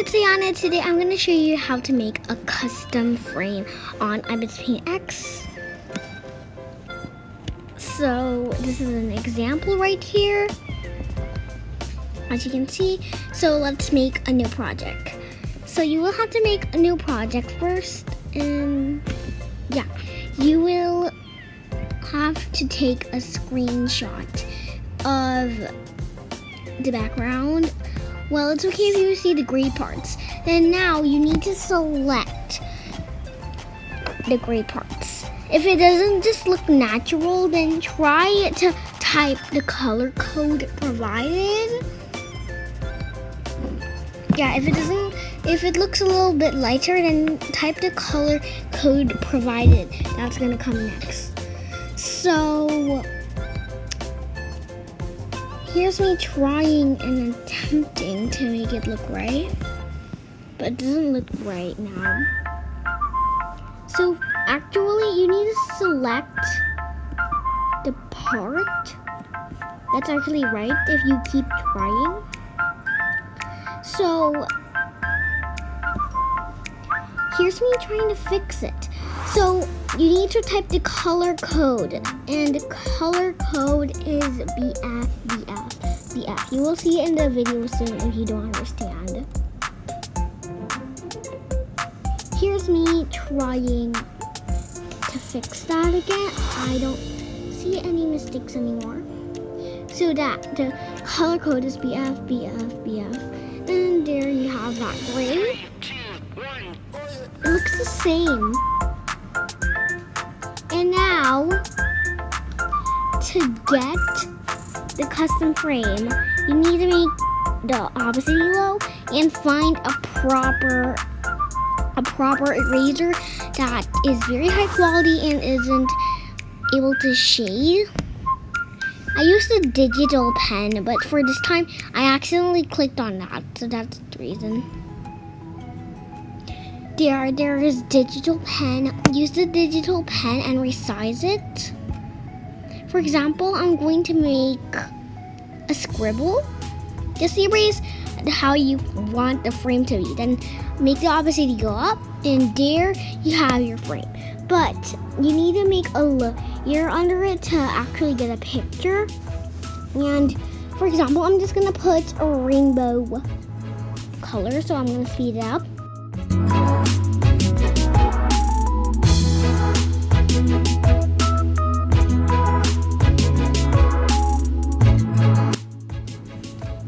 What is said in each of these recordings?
it's Ayana. Today I'm going to show you how to make a custom frame on IbisPaint X. So this is an example right here, as you can see. So let's make a new project. So you will have to make a new project first, and yeah, you will have to take a screenshot of the background. Well, it's okay if you see the gray parts. Then now you need to select the gray parts. If it doesn't just look natural, then try to type the color code provided. Yeah, if it looks a little bit lighter, then type the color code provided. That's gonna come next. So here's me trying and attempting to make it look right, but it doesn't look right now. So actually, you need to select the part that's actually right if you keep trying. So here's me trying to fix it. So you need to type the color code, and the color code is BF. You will see it in the video soon if you don't understand. Here's me trying to fix that again. I don't see any mistakes anymore. So that the color code is BF. And there you have that gray. It looks the same. And now, to get the custom frame, you need to make the opacity low and find a proper eraser that is very high quality and isn't able to shade. I used a digital pen, but for this time, I accidentally clicked on that, so that's the reason. There is digital pen. Use the digital pen and resize it. For example, I'm going to make a scribble. Just erase how you want the frame to be. Then make the opacity go up, and there you have your frame. But you need to make a layer under it to actually get a picture. And for example, I'm just gonna put a rainbow color, so I'm gonna speed it up.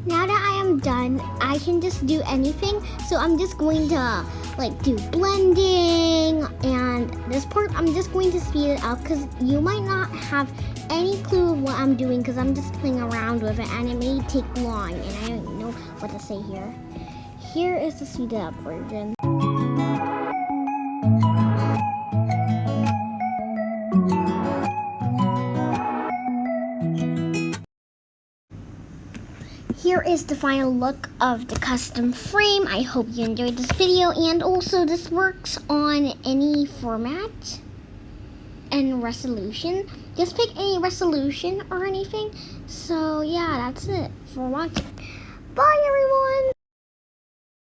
Now that I am done, I can just do anything. So I'm just going to do blending, and this part I'm just going to speed it up because you might not have any clue of what I'm doing because I'm just playing around with it and it may take long and I don't know what to say here. Here is the speeded up version. Here is the final look of the custom frame. I hope you enjoyed this video, and also this works on any format and resolution. Just pick any resolution or anything. So yeah, that's it for watching. Bye everyone!